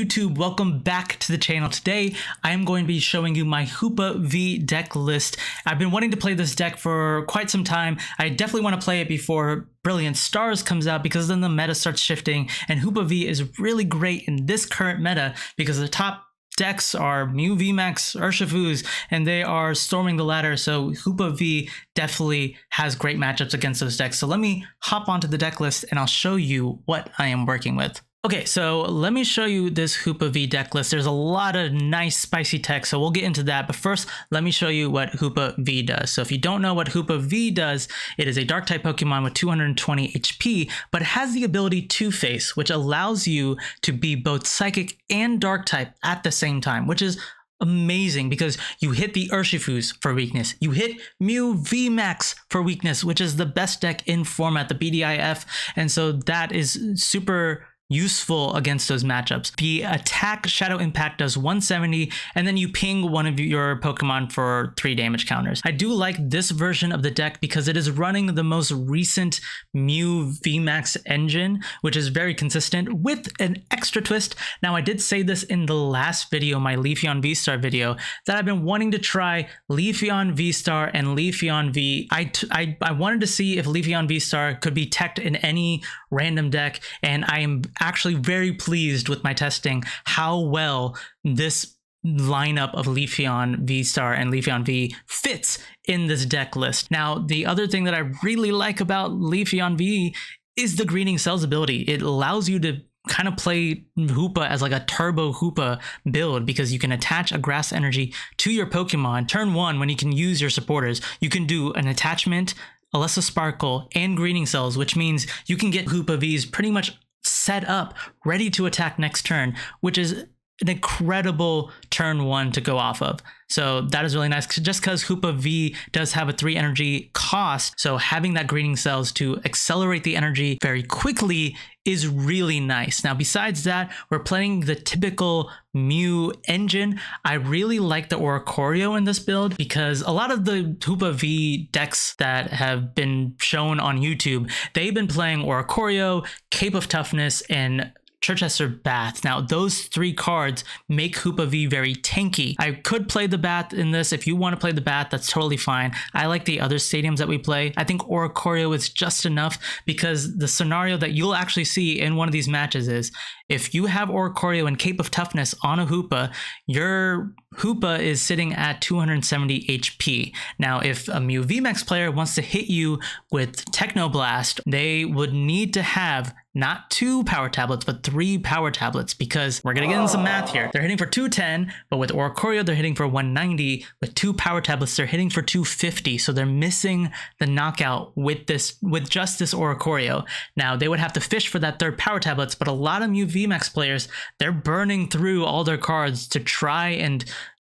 YouTube, welcome back to the channel. Today I am going to be showing you my Hoopa V deck list. I've been wanting to play this deck for quite some time. I definitely want to play it before Brilliant Stars comes out, because then the meta starts shifting, and Hoopa V is really great in this current meta because the top decks are Mew VMAX, Urshifus, and they are storming the ladder. So Hoopa V definitely has great matchups against those decks. So let me hop onto the deck list and I'll show you what I am working with. Okay, so let me show you this Hoopa V deck list. There's a lot of nice spicy text, so we'll get into that. But first, let me show you what Hoopa V does. So if you don't know what Hoopa V does, it is a dark type Pokemon with 220 HP, but it has the ability Two-Face, which allows you to be both psychic and dark type at the same time, which is amazing because you hit the Urshifus for weakness. You hit Mew VMAX for weakness, which is the best deck in format, the BDIF. And so that is super useful against those matchups. The attack Shadow Impact does 170, and then you ping one of your Pokemon for 3 damage counters. I do like this version of the deck because it is running the most recent Mew VMAX engine, which is very consistent with an extra twist. Now, I did say this in the last video, my Leafeon V-Star video, that I've been wanting to try Leafeon V-Star and Leafeon V. I wanted to see if Leafeon V-Star could be teched in any random deck, and I am actually very pleased with my testing how well this lineup of Leafeon V-Star and Leafeon V fits in this deck list. Now, the other thing that I really like about Leafeon V is the Greening Cells ability. It allows you to kind of play Hoopa as like a turbo Hoopa build, because you can attach a grass energy to your Pokemon. Turn 1, when you can use your supporters, you can do an attachment, Alessa Sparkle, and Greening Cells, which means you can get Hoopa V's pretty much set up, ready to attack next turn, which is an incredible turn 1 to go off of. So that is really nice, just because Hoopa V does have a 3 energy cost. So having that Greening Cells to accelerate the energy very quickly is really nice. Now, besides that, we're playing the typical Mew engine. I really like the Oricorio in this build because a lot of the Hoopa V decks that have been shown on YouTube, they've been playing Oricorio, Cape of Toughness, and Chichester Bath. Now, those 3 cards make Hoopa V very tanky. I could play the Bath in this. If you want to play the Bath, that's totally fine. I like the other stadiums that we play. I think Oricorio is just enough, because the scenario that you'll actually see in one of these matches is if you have Oricorio and Cape of Toughness on a Hoopa, your Hoopa is sitting at 270 HP. Now, if a Mew VMAX player wants to hit you with Technoblast, they would need to have not 2 power tablets, but 3 power tablets, because we're going to get into some math here. They're hitting for 210, but with Oricorio, they're hitting for 190. With 2 power tablets, they're hitting for 250. So they're missing the knockout with just this Oricorio. Now, they would have to fish for that 3rd power tablets, but a lot of Mew VMAX players, they're burning through all their cards to try and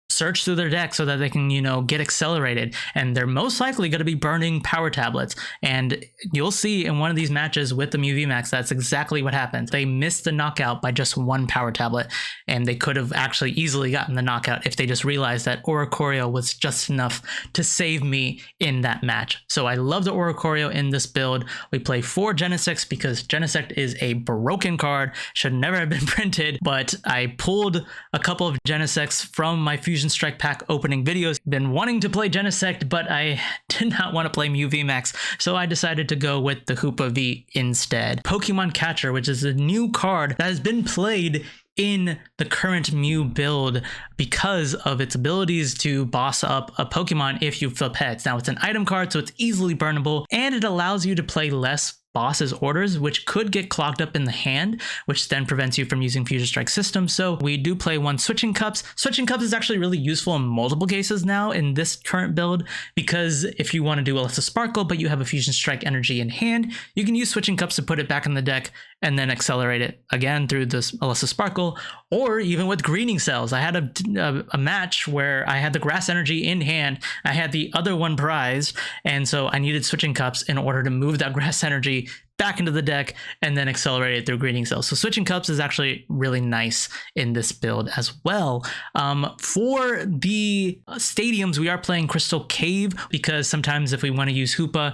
search through their deck so that they can, get accelerated, and they're most likely going to be burning power tablets. And you'll see in one of these matches with the Mew VMAX, that's exactly what happens. They missed the knockout by just 1 power tablet, and they could have actually easily gotten the knockout if they just realized that Oricorio was just enough to save me in that match. So I love the Oricorio in this build. We play 4 Genesect because Genesect is a broken card, should never have been printed, but I pulled a couple of Genesects from my Fusion Strike Pack opening videos. Been wanting to play Genesect, but I did not want to play Mew VMAX, so I decided to go with the Hoopa V instead. Pokemon Catcher, which is a new card that has been played in the current Mew build because of its abilities to boss up a Pokemon if you flip heads. Now, it's an item card, so it's easily burnable, and it allows you to play less boss's orders, which could get clogged up in the hand, which then prevents you from using Fusion Strike System. So we do play 1 Switching Cups. Switching Cups is actually really useful in multiple cases now in this current build, because if you want to do Alessa Sparkle, but you have a Fusion Strike energy in hand, you can use Switching Cups to put it back in the deck and then accelerate it again through this Alessa Sparkle, or even with Greening Cells. I had a match where I had the Grass Energy in hand, I had the other one prized, and so I needed Switching Cups in order to move that Grass Energy back into the deck, and then accelerate it through Greening Cells. So switching cups is actually really nice in this build as well. For the stadiums, we are playing Crystal Cave because sometimes if we want to use Hoopa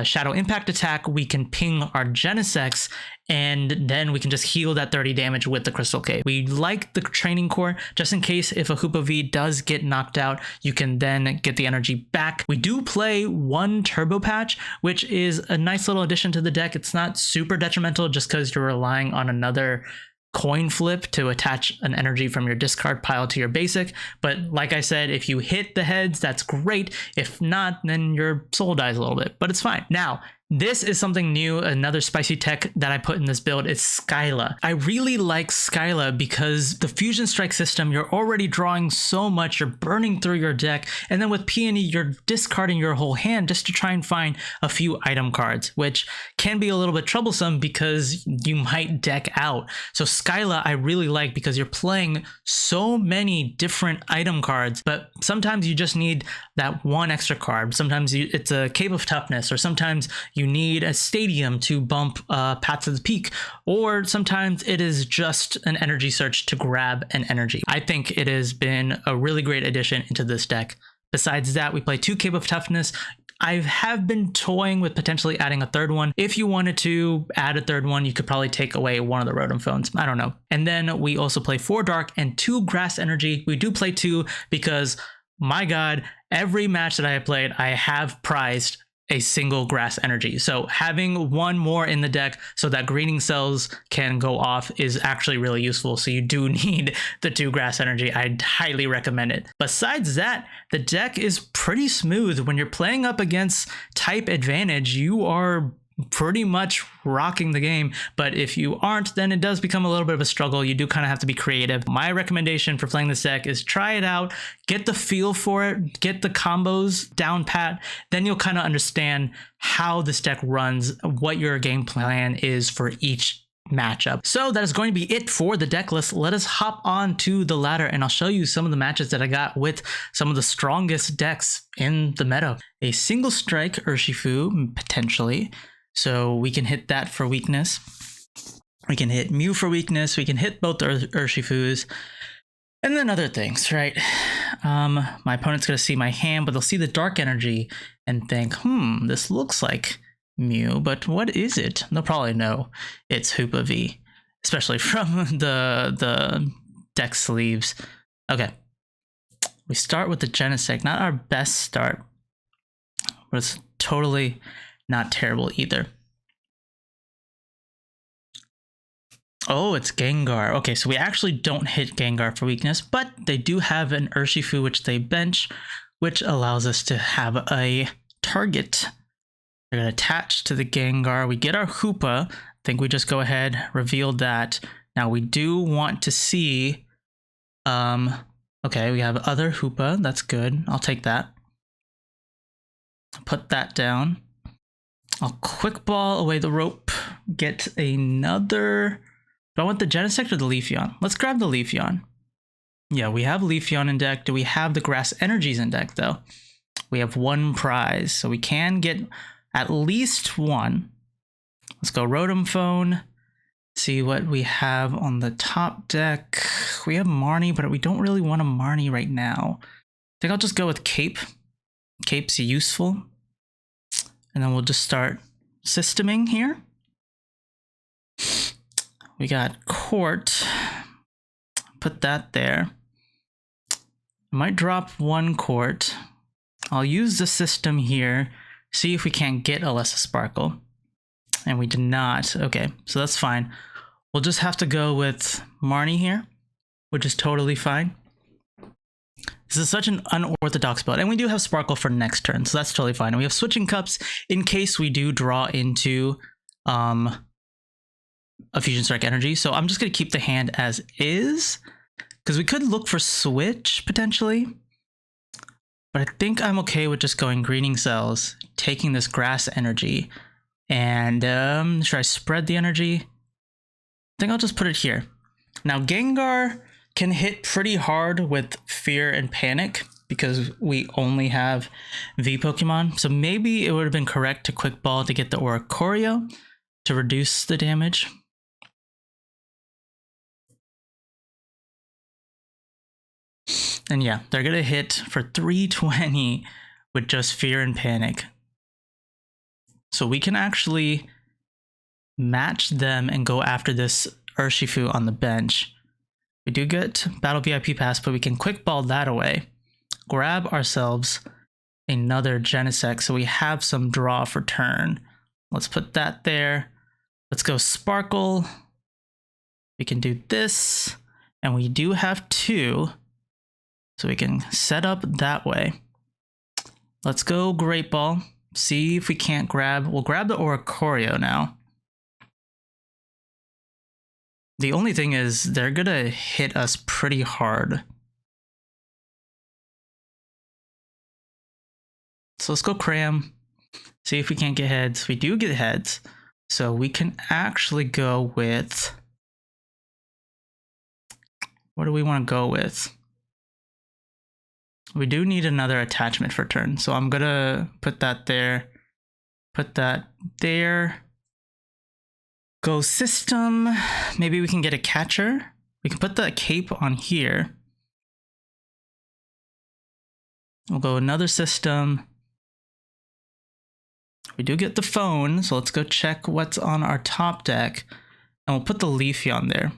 Shadow Impact attack, we can ping our Genesect and then we can just heal that 30 damage with the Crystal Cave. We like the Training Core just in case if a Hoopa V does get knocked out, you can then get the energy back. We do play one Turbo Patch, which is a nice little addition to the deck. It's not super detrimental just because you're relying on another coin flip to attach an energy from your discard pile to your basic. But like I said, if you hit the heads, that's great. If not, then your soul dies a little bit, but it's fine. Now, this is something new, another spicy tech that I put in this build is Skyla. I really like Skyla because the Fusion Strike system, you're already drawing so much, you're burning through your deck, and then with Peony, you're discarding your whole hand just to try and find a few item cards, which can be a little bit troublesome because you might deck out. So Skyla I really like because you're playing so many different item cards, but sometimes you just need that one extra card. Sometimes it's a Cave of Toughness, or sometimes you need a stadium to bump Path to the Peak, or sometimes it is just an energy search to grab an energy. I think it has been a really great addition into this deck. Besides that, we play 2 Cave of Toughness. I have been toying with potentially adding a third one. If you wanted to add a third one, you could probably take away one of the Rotom phones. I don't know. And then we also play 4 Dark and 2 Grass Energy. We do play 2 because, my God, every match that I have played, I have prized a single Grass Energy. So having one more in the deck so that Greening Cells can go off is actually really useful. So you do need the 2 Grass Energy. I'd highly recommend it. Besides that, the deck is pretty smooth. When you're playing up against type advantage, you are pretty much rocking the game, but if you aren't, then it does become a little bit of a struggle. You do kind of have to be creative. My recommendation for playing this deck is try it out, get the feel for it, get the combos down pat, then you'll kind of understand how this deck runs, what your game plan is for each matchup. So that is going to be it for the deck list. Let us hop on to the ladder and I'll show you some of the matches that I got with some of the strongest decks in the meta. A single strike Urshifu, potentially. So we can hit that for weakness. We can hit Mew for weakness. We can hit both Urshifus. And then other things, right? My opponent's going to see my hand, but they'll see the dark energy and think, this looks like Mew, but what is it? They'll probably know it's Hoopa V, especially from the deck sleeves. Okay. We start with the Genesect. Not our best start, but it's totally not terrible either. Oh, it's Gengar. Okay, so we actually don't hit Gengar for weakness, but they do have an Urshifu which they bench, which allows us to have a target. They're going to attach to the Gengar. We get our Hoopa. I think we just go ahead, reveal that. Now we do want to see, okay, we have other Hoopa. That's good. I'll take that. Put that down. I'll quick ball away the rope, get another. Do I want the Genesect or the Leafeon? Let's grab the Leafeon. Yeah, we have Leafeon in deck. Do we have the Grass Energies in deck though? We have 1 prize, so we can get at least 1. Let's go Rotom Phone. See what we have on the top deck. We have Marnie, but we don't really want a Marnie right now. I think I'll just go with Cape. Cape's useful. And then we'll just start systeming here. We got Court. Put that there. I might drop 1 Court. I'll use the system here. See if we can't get Alessa Sparkle. And we did not. Okay, so that's fine. We'll just have to go with Marnie here, which is totally fine. This is such an unorthodox build, and we do have Sparkle for next turn, so that's totally fine. And we have Switching Cups in case we do draw into a Fusion Strike energy. So I'm just going to keep the hand as is, because we could look for Switch potentially. But I think I'm okay with just going Greening Cells, taking this Grass Energy, and should I spread the energy? I think I'll just put it here. Now Gengar can hit pretty hard with Fear and Panic because we only have V Pokemon. So maybe it would have been correct to Quick Ball to get the Oricorio. to reduce the damage. And yeah, they're gonna hit for 320 with just Fear and Panic. So we can actually match them and go after this Urshifu on the bench. We do get Battle VIP Pass, but we can quick ball that away. Grab ourselves another Genesect so we have some draw for turn. Let's put that there. Let's go Sparkle. We can do this, and we do have 2, so we can set up that way. Let's go Great Ball. See if we can't grab. We'll grab the Oricorio now. The only thing is they're gonna hit us pretty hard. So let's go Cram. See if we can't get heads. We do get heads. So we can actually go with... What do we want to go with? We do need another attachment for turn. So I'm gonna put that there. Put that there. Go System. Maybe we can get a catcher. We can put the cape on here. We'll go another System. We do get the phone, so let's go check what's on our top deck. And we'll put the Leafy on there.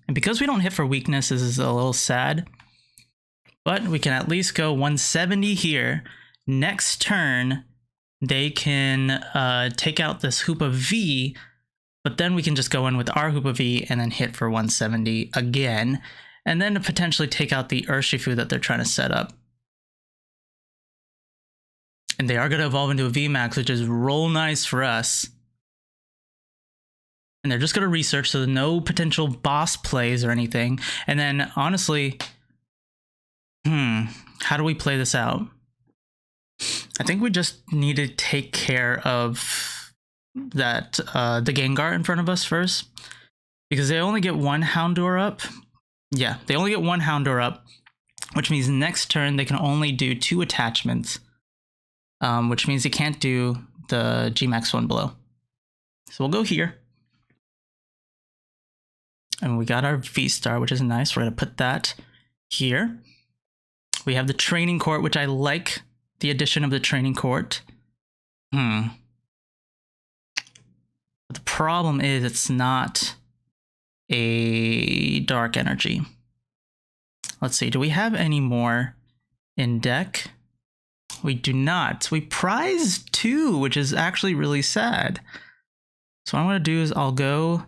And because we don't hit for weakness, this is a little sad. But we can at least go 170 here. Next turn, they can take out this Hoopa V, but then we can just go in with our Hoopa V and then hit for 170 again, and then potentially take out the Urshifu that they're trying to set up. And they are going to evolve into a VMAX, which is roll nice for us. And they're just going to research, so no potential boss plays or anything. And then, honestly, how do we play this out? I think we just need to take care of that the Gengar in front of us first, because they only get 1 Houndour up. Yeah, they only get 1 Houndour up, which means next turn they can only do 2 attachments, which means they can't do the Gmax one below. So we'll go here. And we got our V-Star, which is nice. We're going to put that here. We have the Training Court, which I like. The addition of the Training Court. But the problem is it's not a Dark Energy. Let's see, do we have any more in deck? We do not. We prized 2, which is actually really sad. So what I'm going to do is I'll go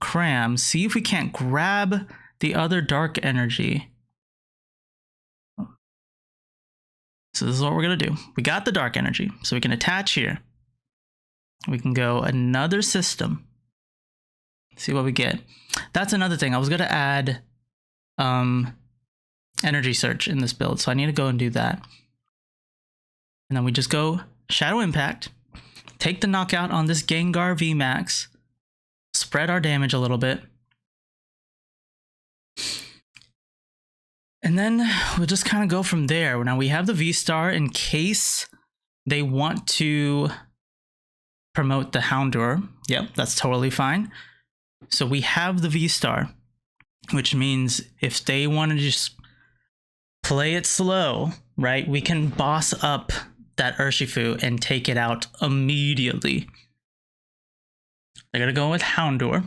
Cram, see if we can't grab the other Dark Energy. So this is what we're going to do. We got the Dark Energy, so we can attach here. We can go another System. See what we get. That's another thing. I was going to add Energy Search in this build, so I need to go and do that. And then we just go Shadow Impact, take the knockout on this Gengar VMAX, spread our damage a little bit. And then we'll just kind of go from there. Now we have the V-Star in case they want to promote the Houndour. Yep, that's totally fine. So we have the V-Star, which means if they want to just play it slow, right, we can boss up that Urshifu and take it out immediately. They're going to go with Houndour.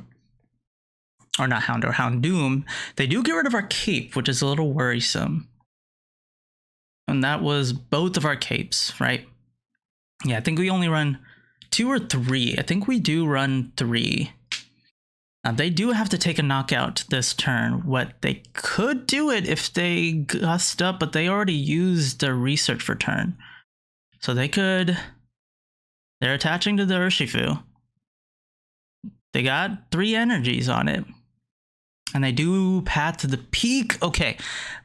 Or not Houndour, Houndoom. They do get rid of our cape, which is a little worrisome. And that was both of our capes, right? Yeah, I think we only run 2 or 3. I think we do run 3. Now, they do have to take a knockout this turn. What they could do it if they gust up, but they already used their research for turn. So they could... They're attaching to the Urshifu. They got 3 energies on it. And they do Path to the Peak. Okay,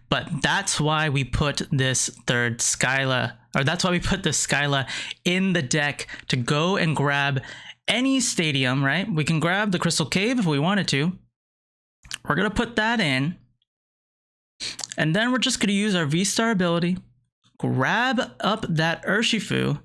but that's why we put this third Skyla, or that's why we put the Skyla in the deck to go and grab any stadium, right? We can grab the Crystal Cave if we wanted to. We're going to put that in. And then we're just going to use our V-Star ability, grab up that Urshifu,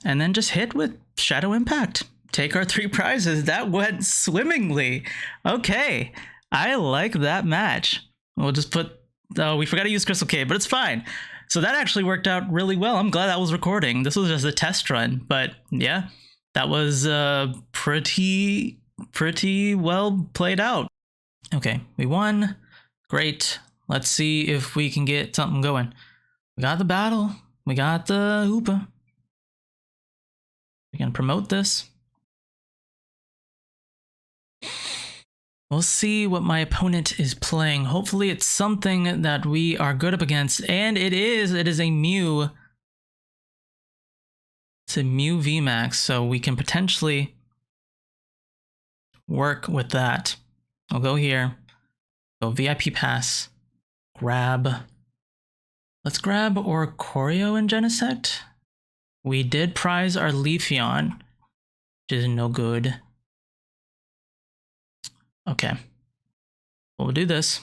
and then just hit with Shadow Impact. Take our 3 prizes. That went swimmingly. Okay, I like that match. We'll just put, oh, we forgot to use Crystal Cave, but it's fine. So that actually worked out really well. I'm glad that was recording. This was just a test run, but yeah, that was pretty well played out. Okay, we won. Great. Let's see if we can get something going. We got the battle. We got the Hoopa. We can promote this. We'll see what my opponent is playing. Hopefully it's something that we are good up against. And it is a Mew. It's a Mew VMAX, so we can potentially work with that. I'll go here. Go VIP pass. Grab. Let's grab Oricorio and Genesect. We did prize our Leafeon, which is no good. Okay, we'll do this.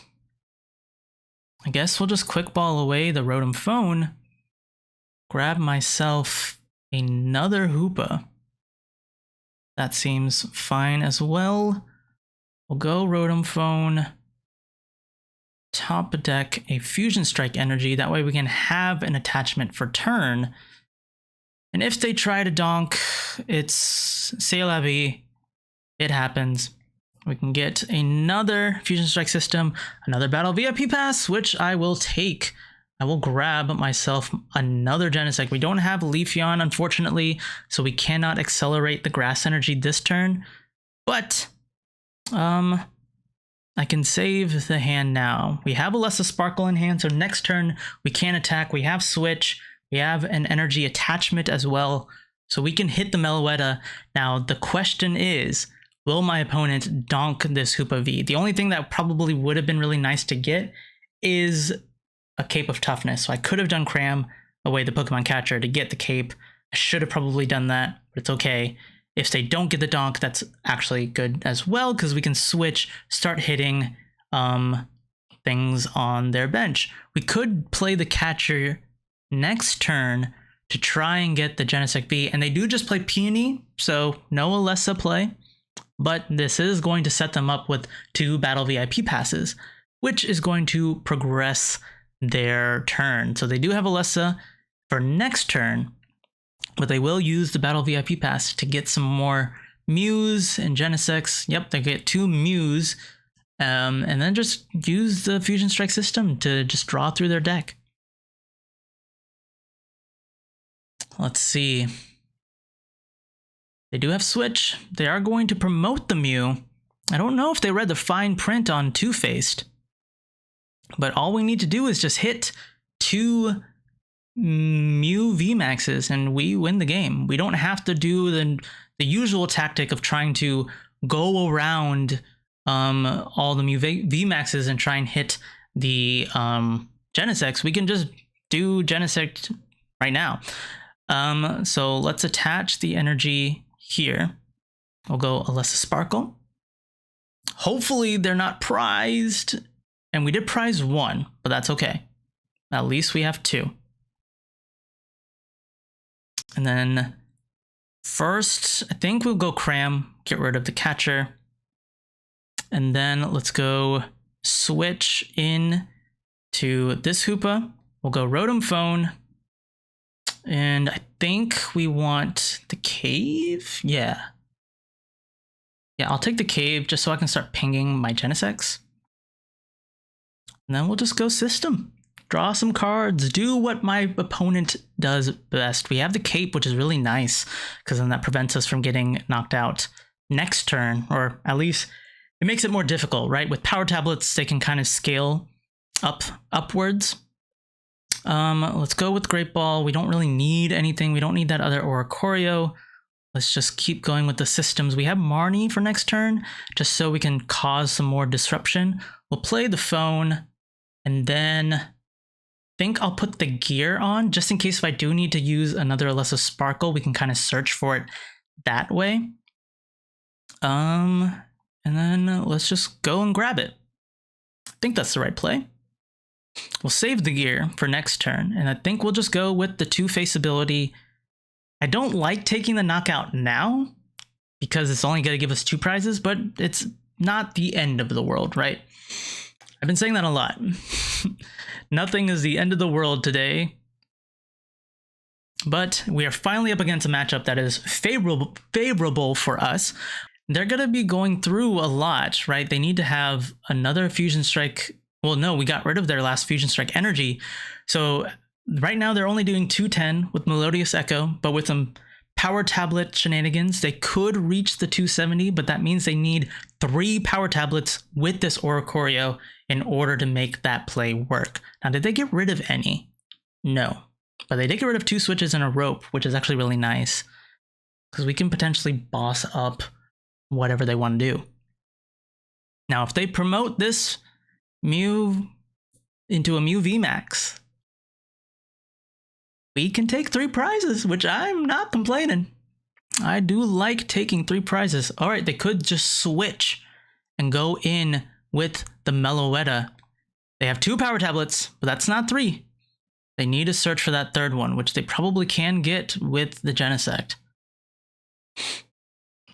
I guess we'll just quick ball away the Rotom Phone. Grab myself another Hoopa. That seems fine as well. We'll go Rotom Phone. Top deck a Fusion Strike Energy. That way we can have an attachment for turn. And if they try to donk, it's c'est la vie. It happens. We can get another Fusion Strike System, another Battle VIP Pass, which I will take. I will grab myself another Genesect. We don't have Leafeon, unfortunately, so we cannot accelerate the Grass Energy this turn. But, I can save the hand now. We have a Lesser Sparkle in hand, so next turn we can attack. We have Switch. We have an Energy Attachment as well, so we can hit the Meloetta. Now, the question is, will my opponent donk this Hoopa V? The only thing that probably would have been really nice to get is a Cape of Toughness. So I could have done Cram away the Pokemon Catcher to get the Cape. I should have probably done that, but it's okay. If they don't get the donk, that's actually good as well, because we can switch, start hitting things on their bench. We could play the Catcher next turn to try and get the Genesect V, and they do just play Peony, so no Alessa play. But this is going to set them up with 2 Battle VIP passes, which is going to progress their turn. So they do have Alessa for next turn, but they will use the Battle VIP pass to get some more Mews and Genesects. Yep, they get 2 Mews, and then just use the Fusion Strike system to just draw through their deck. Let's see. They do have Switch. They are going to promote the Mew. I don't know if they read the fine print on Two-Faced, but all we need to do is just hit 2 Mew VMAXs and we win the game. We don't have to do the usual tactic of trying to go around all the Mew VMAXs and try and hit the Genesects. We can just do Genesect right now. So let's attach the energy here. We'll go Alessa Sparkle. Hopefully they're not prized. And we did prize 1, but that's okay. At least we have 2. And then first, I think we'll go Cram, get rid of the Catcher. And then let's go switch in to this Hoopa. We'll go Rotom Phone. And I think we want the Cave. Yeah, I'll take the Cave just so I can start pinging my Genesects. And then we'll just go System. Draw some cards. Do what my opponent does best. We have the Cape, which is really nice, because then that prevents us from getting knocked out next turn. Or at least it makes it more difficult, right? With Power Tablets, they can kind of scale upwards. Let's go with Great Ball. We don't really need anything. We don't need that other Oricorio. Let's just keep going with the systems. We have Marnie for next turn, just so we can cause some more disruption. We'll play the Phone, and then I think I'll put the Gear on, just in case if I do need to use another Alessa Sparkle, we can kind of search for it that way. And then let's just go and grab it. I think that's the right play. We'll save the Gear for next turn, and I think we'll just go with the Two-Face ability I don't like taking the knockout now because it's only going to give us 2 prizes, but it's not the end of the world, right? I've been saying that a lot. Nothing is the end of the world today. But we are finally up against a matchup that is favorable for us. They're going to be going through a lot, right? They need to have another Fusion Strike. Well, no, we got rid of their last Fusion Strike energy. So right now they're only doing 210 with Melodious Echo, but with some Power Tablet shenanigans, they could reach the 270, but that means they need 3 Power Tablets with this Oricorio in order to make that play work. Now, did they get rid of any? No. But they did get rid of 2 switches and a rope, which is actually really nice. Because we can potentially boss up whatever they want to do. Now, if they promote this Mew into a Mew VMAX, we can take 3 prizes, which I'm not complaining. I do like taking 3 prizes. All right, they could just switch and go in with the Meloetta. They have 2 Power Tablets, but that's not 3. They need to search for that 3rd one, which they probably can get with the Genesect.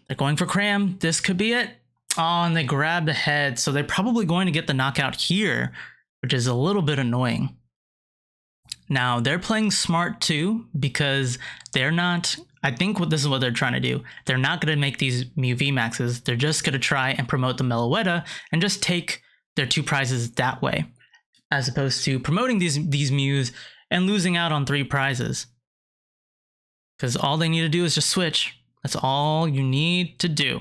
They're going for Cram. This could be it. Oh, and they grabbed the head. So they're probably going to get the knockout here, which is a little bit annoying. Now, they're playing smart too, because they're not... I think this is what they're trying to do. They're not going to make these Mew VMAXs. They're just going to try and promote the Meloetta and just take their 2 prizes that way, as opposed to promoting these Mews and losing out on 3 prizes. Because all they need to do is just switch. That's all you need to do.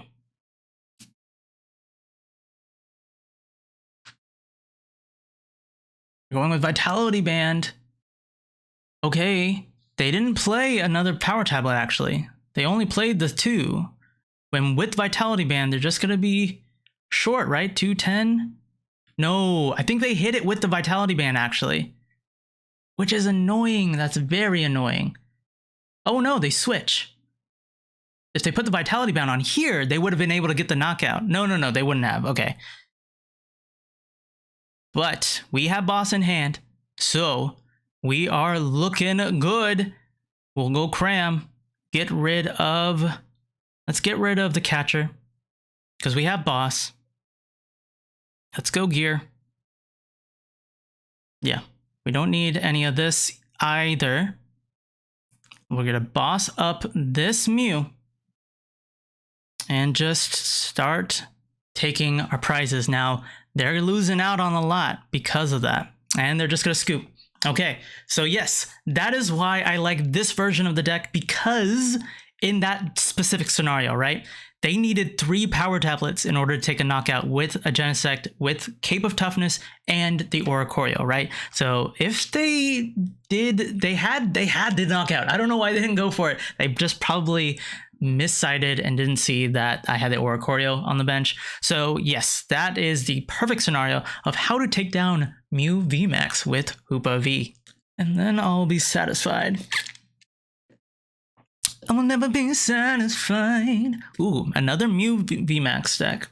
You're going with Vitality Band. Okay, they didn't play another Power Tablet actually. They only played the 2. When with Vitality Band, they're just going to be short, right? 210? No, I think they hit it with the Vitality Band actually. Which is annoying. That's very annoying. Oh no, they switch. If they put the Vitality Band on here, they would have been able to get the knockout. No, they wouldn't have. Okay. But we have boss in hand, so we are looking good. We'll go Cram. Let's get rid of the catcher, because we have boss. Let's go Gear. Yeah. We don't need any of this either. We're going to boss up this Mew and just start taking our prizes. Now, they're losing out on a lot because of that, and they're just going to scoop. Okay, so yes, that is why I like this version of the deck, because in that specific scenario, right? They needed 3 Power Tablets in order to take a knockout with a Genesect, with Cape of Toughness, and the Oricorio, right? So if they did, they had the knockout. I don't know why they didn't go for it. They just probably missighted and didn't see that I had the Oricorio on the bench. So yes, that is the perfect scenario of how to take down Mew VMAX with Hoopa V. And then I'll be satisfied. I will never be satisfied. Ooh, another Mew VMAX deck.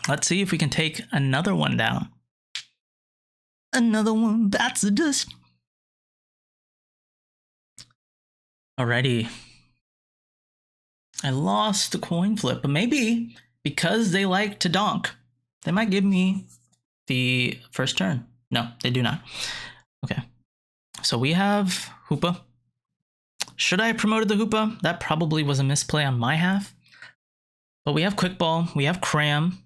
Let's see if we can take another one down. Another one bites the dust. Alrighty. I lost the coin flip, but maybe because they like to donk, they might give me the first turn. No, they do not. Okay. So we have Hoopa. Should I have promoted the Hoopa? That probably was a misplay on my half. But we have Quick Ball, we have Cram,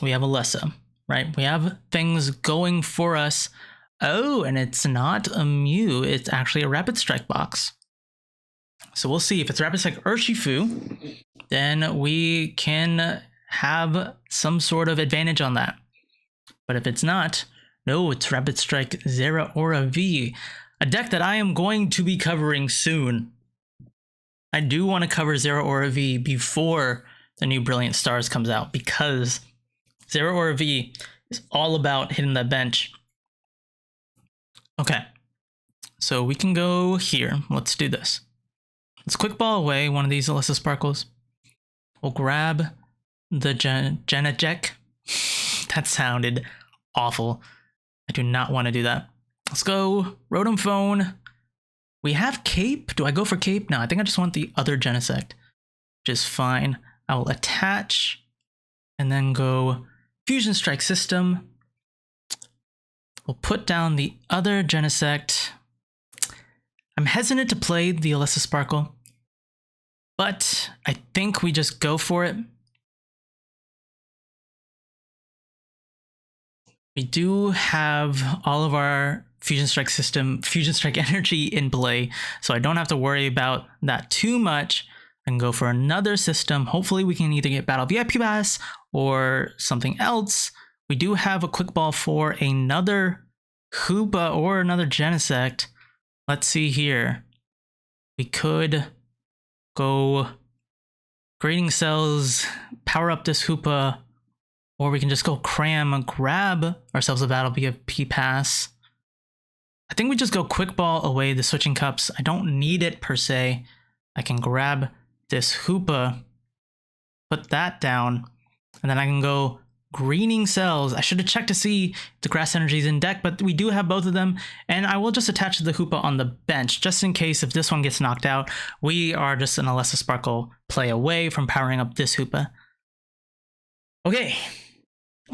we have Alessa, right? We have things going for us. Oh, and it's not a Mew, it's actually a Rapid Strike box. So we'll see. If it's Rapid Strike Urshifu, then we can have some sort of advantage on that. But if it's not, no, it's Rapid Strike Zeraora V. A deck that I am going to be covering soon. I do want to cover Zeraora V before the new Brilliant Stars comes out, because Zeraora V is all about hitting that bench. Okay, so we can go here. Let's do this. Let's Quick Ball away one of these Alessa Sparkles. We'll grab the Geneject. That sounded awful. I do not want to do that. Let's go Rotom Phone. We have Cape. Do I go for Cape? No, I think I just want the other Genesect, which is fine. I will attach and then go Fusion Strike System. We'll put down the other Genesect. I'm hesitant to play the Alessa Sparkle, but I think we just go for it. We do have all of our Fusion Strike System, Fusion Strike energy in play, so I don't have to worry about that too much. I can go for another system. Hopefully we can either get Battle VIP Pass or something else. We do have a Quick Ball for another Hoopa or another Genesect. Let's see here. We could go Grading Cells, power up this Hoopa, or we can just go cram and grab ourselves a Battle VIP Pass. I think we just go Quick Ball away the Switching Cups. I don't need it per se. I can grab this Hoopa, put that down, and then I can go Greening Cells. I should have checked to see if the Grass Energy is in deck, but we do have both of them, and I will just attach the Hoopa on the bench, just in case if this one gets knocked out, we are just an Alessa Sparkle play away from powering up this Hoopa. Okay,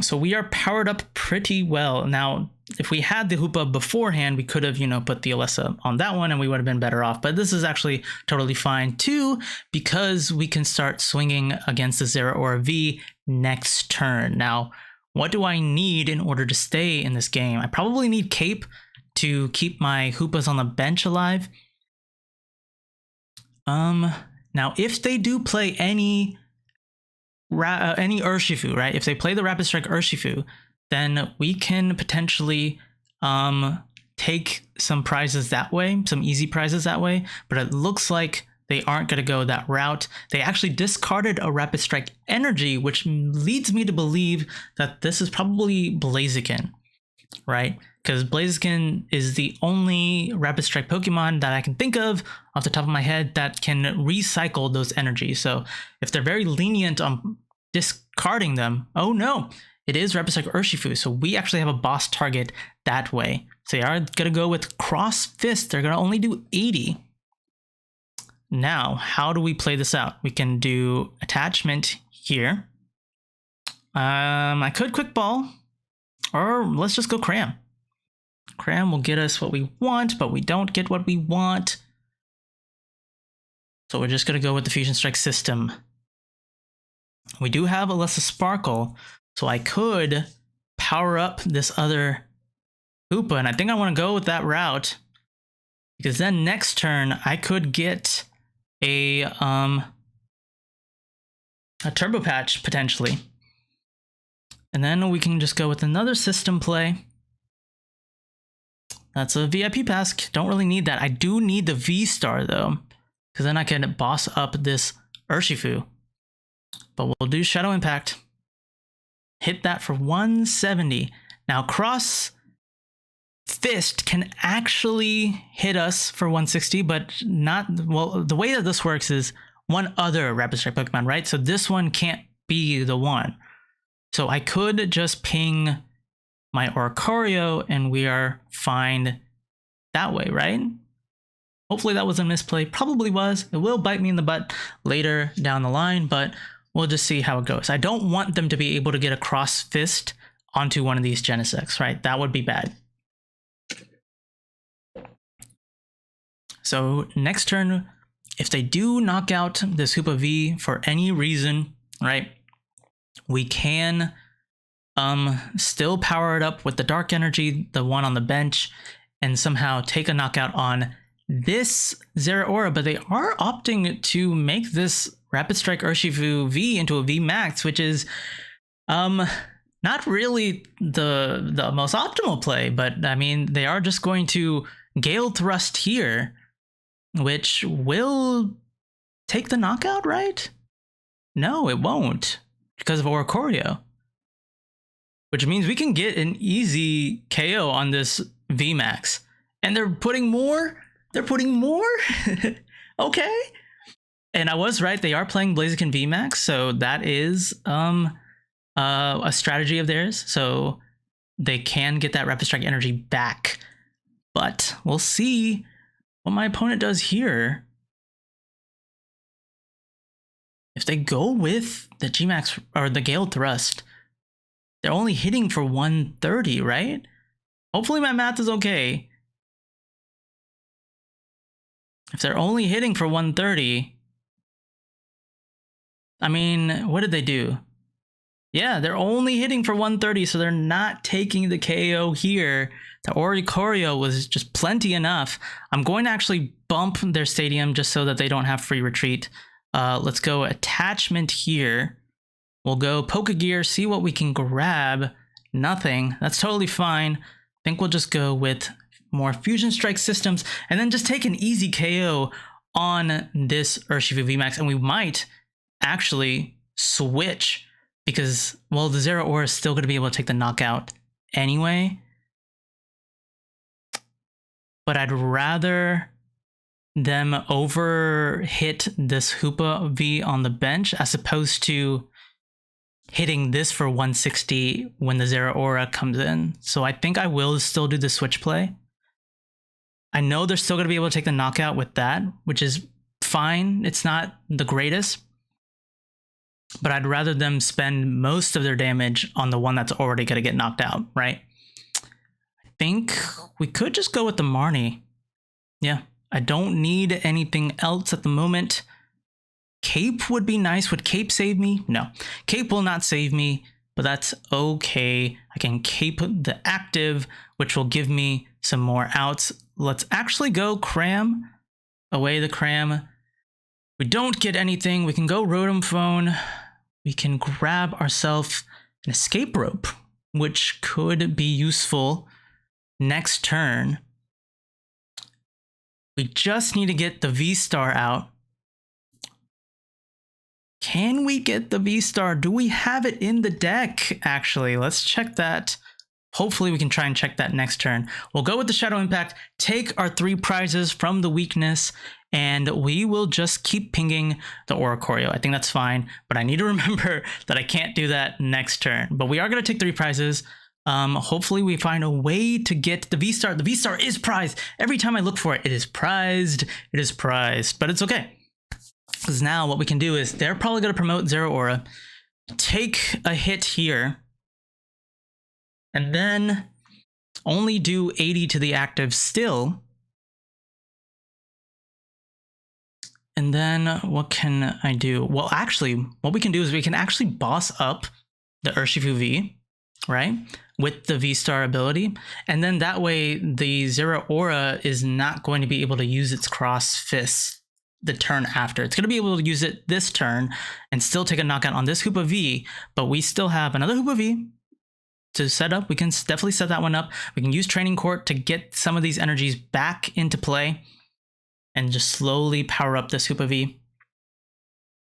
so we are powered up pretty well. Now, if we had the Hoopa beforehand, we could have, put the Alessa on that one and we would have been better off. But this is actually totally fine too, because we can start swinging against the Zeraora V next turn. Now, what do I need in order to stay in this game? I probably need Cape to keep my Hoopas on the bench alive. Now, if they do play any Urshifu, right? If they play the Rapid Strike Urshifu, then we can potentially take some prizes that way, some easy prizes that way, but it looks like they aren't going to go that route. They actually discarded a Rapid Strike Energy, which leads me to believe that this is probably Blaziken, right? Because Blaziken is the only Rapid Strike Pokemon that I can think of off the top of my head that can recycle those energies. So if they're very lenient on discarding them, oh no, it is Rapid Strike Urshifu, so we actually have a boss target that way. So they are going to go with Cross Fist. They're going to only do 80. Now, how do we play this out? We can do attachment here. I could Quick Ball, or let's just go Cram. Cram will get us what we want, but we don't get what we want. So we're just going to go with the Fusion Strike System. We do have Alessa Sparkle, so I could power up this other Hoopa, and I think I want to go with that route, because then next turn I could get a Turbo Patch potentially, and then we can just go with another system play. That's a VIP Pass. Don't really need that. I do need the V-Star though, because then I can boss up this Urshifu. But we'll do Shadow Impact. Hit that for 170. Now Cross Fist can actually hit us for 160, but not, well, the way that this works is one other Rapid Strike Pokemon, right? So this one can't be the one. So I could just ping my Oricorio and we are fine that way, right? Hopefully that was a misplay. Probably was. It will bite me in the butt later down the line, but we'll just see how it goes. I don't want them to be able to get a Cross Fist onto one of these Genesects, right? That would be bad. So next turn, if they do knock out this Hoopa V for any reason, right, we can still power it up with the Dark Energy, the one on the bench, and somehow take a knockout on this Zeraora, but they are opting to make this Rapid Strike Urshifu V into a VMAX, which is not really the most optimal play, but I mean, they are just going to Gale Thrust here, which will take the knockout, right? No, it won't, because of Oricorio. Which means we can get an easy KO on this VMAX. And they're putting more? They're putting more? Okay. And I was right, they are playing Blaziken VMAX, so that is a strategy of theirs. So they can get that Rapid Strike energy back. But we'll see what my opponent does here. If they go with the G-Max or the Gale Thrust, they're only hitting for 130, right? Hopefully my math is okay. If they're only hitting for 130, I mean, what did they do? Yeah, they're only hitting for 130, so they're not taking the KO here. The Oricorio was just plenty enough. I'm going to actually bump their stadium just so that they don't have free retreat. Let's go attachment here. We'll go Pokegear, see what we can grab. Nothing. That's totally fine. I think we'll just go with more Fusion Strike systems and then just take an easy KO on this Urshifu VMAX. And we might actually switch because, well, the Zero Aura is still going to be able to take the knockout anyway. But I'd rather them over hit this Hoopa V on the bench as opposed to hitting this for 160 when the Zero Aura comes in. So I think I will still do the switch play. I know they're still going to be able to take the knockout with that, which is fine. It's not the greatest. But I'd rather them spend most of their damage on the one that's already going to get knocked out, right? I think we could just go with the Marnie. Yeah, I don't need anything else at the moment. Cape would be nice. Would Cape save me? No. Cape will not save me, but that's okay. I can Cape the active, which will give me some more outs. Let's actually go Cram. Away the Cram. We don't get anything. We can go Rotom Phone. We can grab ourselves an Escape Rope, which could be useful next turn. We just need to get the V-Star out. Can we get the V-Star? Do we have it in the deck? Actually, let's check that. Hopefully we can try and check that next turn. We'll go with the Shadow Impact, take our 3 prizes from the weakness, and we will just keep pinging the Oricorio. I think that's fine, but I need to remember that I can't do that next turn. But we are going to take 3 prizes. Hopefully we find a way to get the V-Star. The V-Star is prized. Every time I look for it, it is prized. It is prized, but it's okay. Because now what we can do is they're probably going to promote Zero Aura, take a hit here, and then only do 80 to the active still. And then what can I do? Well, actually, what we can do is we can actually boss up the Urshifu V, right? With the V-Star ability. And then that way the Zero Aura is not going to be able to use its Cross Fist the turn after. It's going to be able to use it this turn and still take a knockout on this Hoopa V, but we still have another Hoopa V to set up. We can definitely set that one up. We can use Training Court to get some of these energies back into play and just slowly power up this Hoopa V.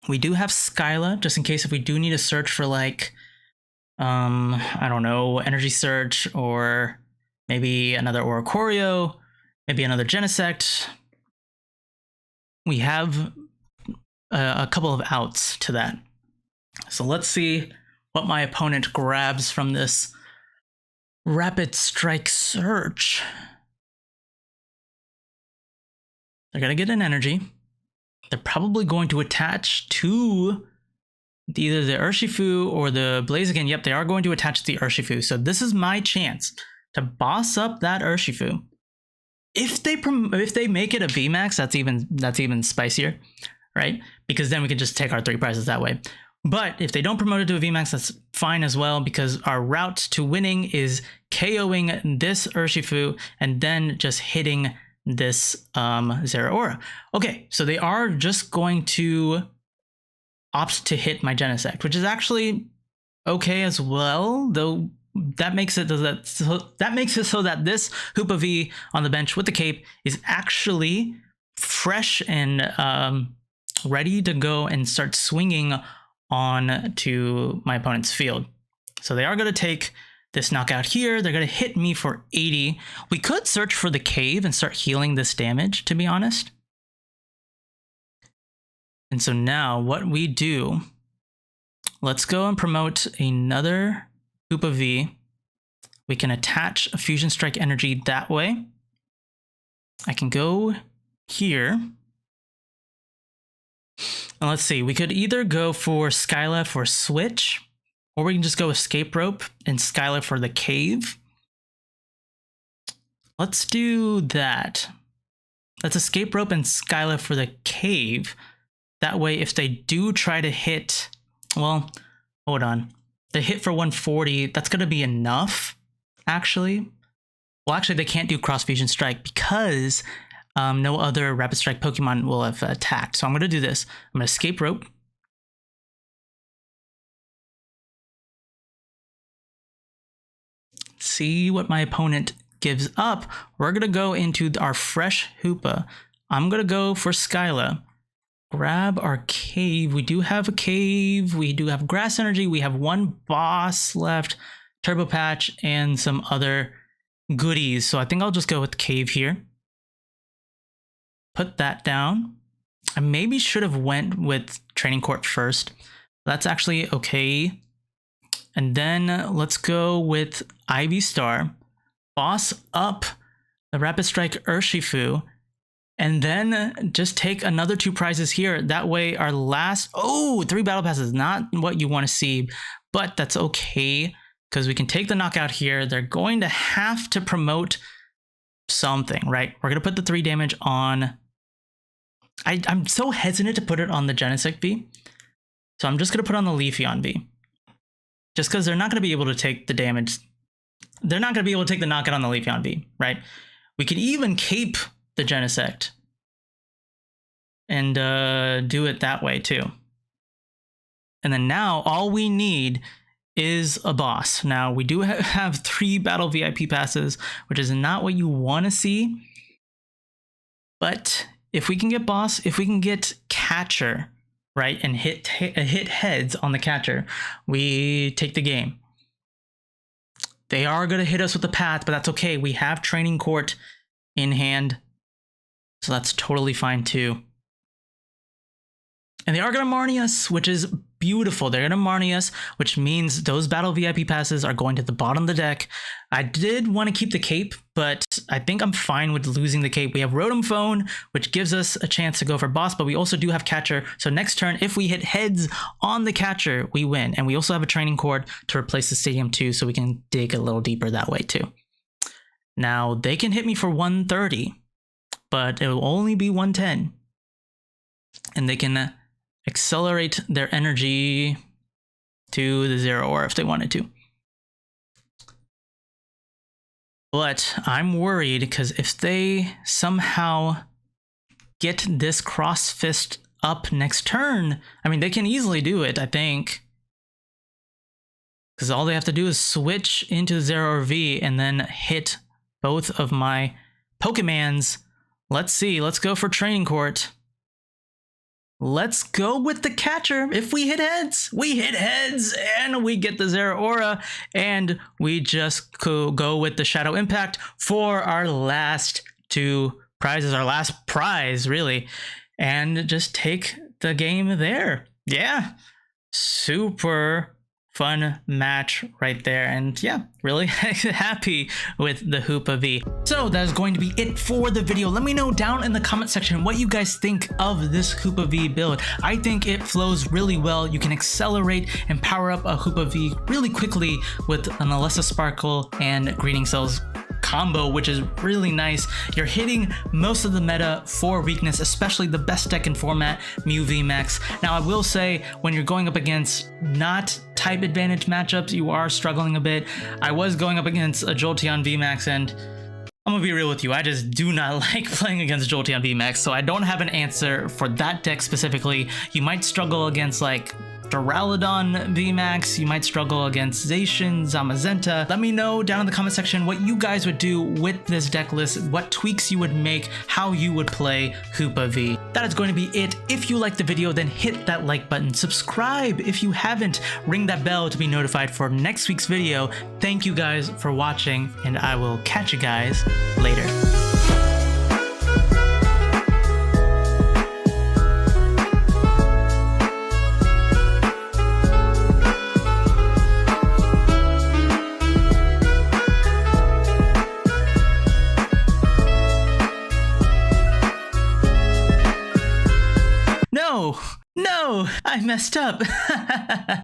We do have Skyla, just in case if we do need to search for like, I don't know, Energy Search, or maybe another Oricorio, maybe another Genesect. We have a couple of outs to that. So let's see what my opponent grabs from this Rapid Strike Search. They're going to get an energy. They're probably going to attach to either the Urshifu or the Blaziken. Yep, they are going to attach the Urshifu. So this is my chance to boss up that Urshifu. If they make it a VMAX, that's even spicier, right? Because then we can just take our 3 prizes that way. But if they don't promote it to a VMAX, that's fine as well, because our route to winning is KOing this Urshifu and then just hitting this Zero Aura. Okay, so they are just going to opt to hit my Genesect, which is actually okay as well, though. That makes it so that this Hoopa V on the bench with the cape is actually fresh and ready to go and start swinging on to my opponent's field. So they are going to take this knockout here. They're going to hit me for 80. We could search for the cave and start healing this damage, to be honest. And so now what we do, let's go and promote another Hoopa V. We can attach a Fusion Strike energy that way. I can go here. And let's see, we could either go for Skyla for Switch, or we can just go Escape Rope and Skyla for the Cave. Let's do that. Let's Escape Rope and Skyla for the Cave. That way, if they do try to hit, well, hold on. They hit for 140, that's going to be enough, actually. Well, actually, they can't do Cross Fusion Strike because no other Rapid Strike Pokemon will have attacked. So I'm going to do this. I'm going to Escape Rope. See what my opponent gives up. We're going to go into our fresh Hoopa. I'm going to go for Skyla. Grab our cave. We do have a cave. We do have grass energy. We have one boss left, Turbo Patch, and some other goodies. So I think I'll just go with cave here. Put that down. I maybe should have went with Training Court first. That's actually okay. And then let's go with Ivy Star. Boss up the Rapid Strike Urshifu. And then just take another 2 prizes here. That way our last, 3 battle passes, not what you want to see, but that's okay because we can take the knockout here. They're going to have to promote something, right? We're going to put the 3 damage on. I'm so hesitant to put it on the Genesect V. So I'm just going to put on the Leafeon V. Just because they're not going to be able to take the damage. They're not going to be able to take the knockout on the Leafeon V, right? We could even cape the Genesect and do it that way too. And then now all we need is a boss. Now we do have 3 battle VIP passes, which is not what you want to see. But if we can get boss, if we can get catcher, right, and hit heads on the catcher, we take the game. They are going to hit us with the path, but that's okay. We have Training Court in hand. So that's totally fine too. And they are going to Marnie us, which is beautiful. They're going to Marnie us, which means those battle VIP passes are going to the bottom of the deck. I did want to keep the cape, but I think I'm fine with losing the cape. We have Rotom Phone, which gives us a chance to go for boss, but we also do have catcher. So next turn, if we hit heads on the catcher, we win. And we also have a Training Court to replace the Stadium 2, so we can dig a little deeper that way too. Now, they can hit me for 130. But it will only be 110. And they can accelerate their energy to the Zeraora if they wanted to. But I'm worried because if they somehow get this Cross Fist up next turn, I mean, they can easily do it, I think. Because all they have to do is switch into the Zeraora V and then hit both of my Pokemons. Let's see, let's go for Training Court. Let's go with the catcher. If we hit heads and we get the Zeraora, and we just go with the Shadow Impact for our last 2 prizes, our last prize really, and just take the game there. Yeah, super fun match right there, and yeah, really happy with the Hoopa V. So that is going to be it for the video. Let me know down in the comment section what you guys think of this Hoopa V build. I think it flows really well. You can accelerate and power up a Hoopa V really quickly with an Alessa Sparkle and Greeting Cells combo, which is really nice. You're hitting most of the meta for weakness, especially the best deck in format, Mew VMAX. Now I will say, when you're going up against not type advantage matchups, you are struggling a bit. I was going up against a Jolteon VMAX, and I'm gonna be real with you, I just do not like playing against Jolteon VMAX, so I don't have an answer for that deck specifically. You might struggle against like Duraludon VMAX, you might struggle against Zacian, Zamazenta. Let me know down in the comment section what you guys would do with this deck list, what tweaks you would make, how you would play Hoopa V. That is going to be it. If you liked the video, then hit that like button, subscribe if you haven't, ring that bell to be notified for next week's video. Thank you guys for watching, and I will catch you guys later. messed up.